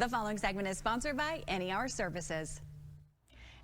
The following segment is sponsored by Any Hour Services.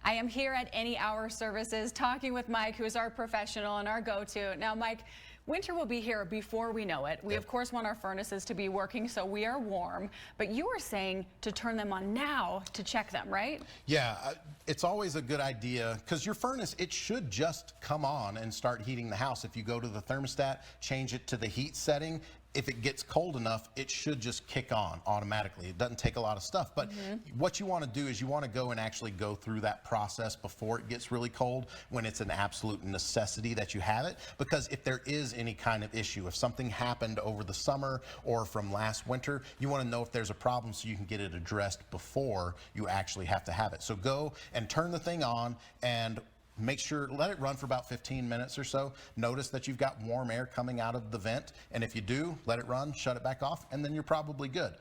I am here at Any Hour Services talking with Mike, who is our professional and our go-to. Now, Mike, winter will be here before we know it. We, of course, want our furnaces to be working so we are warm, but you were saying to turn them on now to check them, right? Yeah, it's always a good idea because your furnace, it should just come on and start heating the house. If you go to the thermostat, change it to the heat setting, if it gets cold enough, it should just kick on automatically. It doesn't take a lot of stuff, but what you want to do is you want to go and actually go through that process before it gets really cold, when it's an absolute necessity that you have it, because if there is any kind of issue, if something happened over the summer or from last winter, you want to know if there's a problem so you can get it addressed before you actually have to have it. So go and turn the thing on and make sure, let it run for about 15 minutes or so. Notice that you've got warm air coming out of the vent, and if you do, let it run, shut it back off, and then you're probably good.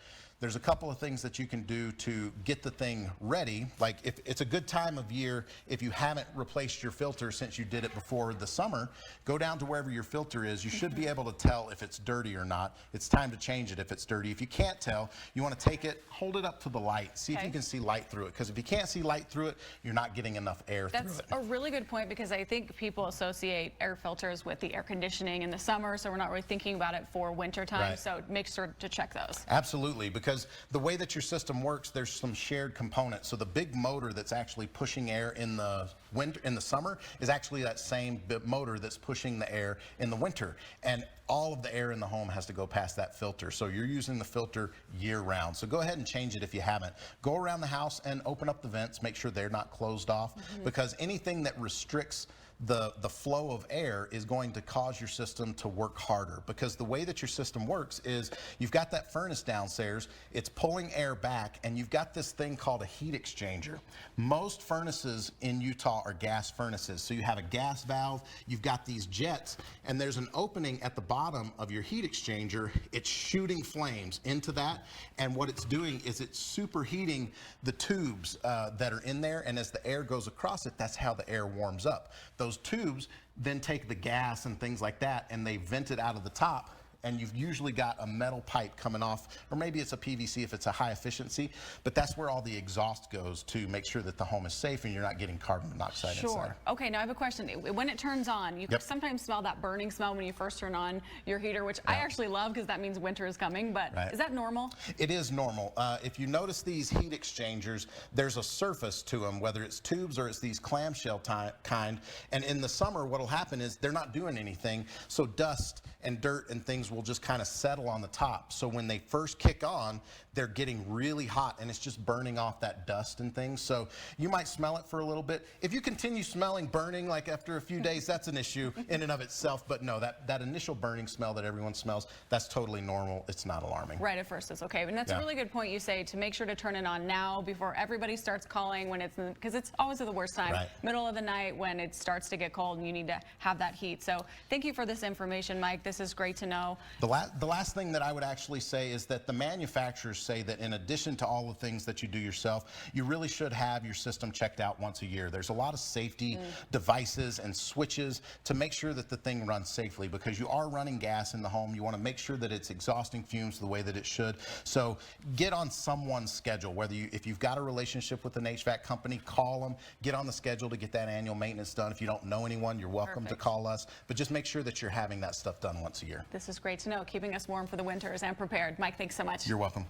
There's a couple of things that you can do to get the thing ready. Like, if it's a good time of year, if you haven't replaced your filter since you did it before the summer, go down to wherever your filter is. You should be able to tell if it's dirty or not. It's time to change it if it's dirty. If you can't tell, you want to take it, hold it up to the light, see if you can see light through it. Because if you can't see light through it, you're not getting enough air through it. That's a really good point, because I think people associate air filters with the air conditioning in the summer, so we're not really thinking about it for winter time. Right. So make sure to check those. Absolutely, because the way that your system works, there's some shared components. So the big motor that's actually pushing air in the winter, in the summer, is actually that same motor that's pushing the air in the winter. And all of the air in the home has to go past that filter. So you're using the filter year round. So go ahead and change it if you haven't. Go around the house and open up the vents, make sure they're not closed off, because anything that restricts the flow of air is going to cause your system to work harder. Because the way that your system works is you've got that furnace downstairs, it's pulling air back, and you've got this thing called a heat exchanger. Most furnaces in Utah are gas furnaces. So you have a gas valve, you've got these jets, and there's an opening at the bottom of your heat exchanger. It's shooting flames into that, and what it's doing is it's superheating the tubes that are in there, and as the air goes across it, that's how the air warms up. Those tubes then take the gas and things like that, and they vent it out of the top, and you've usually got a metal pipe coming off, or maybe it's a PVC if it's a high efficiency, but that's where all the exhaust goes to make sure that the home is safe and you're not getting carbon monoxide inside. Okay, now I have a question. When it turns on, you can sometimes smell that burning smell when you first turn on your heater, which I actually love because that means winter is coming, but is that normal? It is normal. If you notice these heat exchangers, there's a surface to them, whether it's tubes or it's these clamshell kind, and in the summer what'll happen is they're not doing anything, so dust and dirt and things will just kind of settle on the top. So when they first kick on, they're getting really hot, and it's just burning off that dust and things. So you might smell it for a little bit. If you continue smelling burning like after a few days, that's an issue in and of itself. But no, that initial burning smell that everyone smells, that's totally normal. It's not alarming. Right at first it's okay. And that's a really good point you say, to make sure to turn it on now before everybody starts calling, when it's, because it's always at the worst time, middle of the night when it starts to get cold and you need to have that heat. So thank you for this information, Mike. This is great to know. The last thing that I would actually say is that the manufacturers say that in addition to all the things that you do yourself, you really should have your system checked out once a year. There's a lot of safety devices and switches to make sure that the thing runs safely, because you are running gas in the home. You want to make sure that it's exhausting fumes the way that it should. So get on someone's schedule. Whether if you've got a relationship with an HVAC company, call them, get on the schedule to get that annual maintenance done. If you don't know anyone, you're welcome to call us, but just make sure that you're having that stuff done once a year. This is great to know, keeping us warm for the winters and prepared. Mike, thanks so much. You're welcome.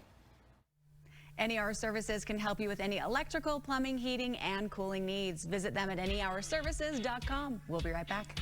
Any Hour Services can help you with any electrical, plumbing, heating, and cooling needs. Visit them at anyhourservices.com. We'll be right back.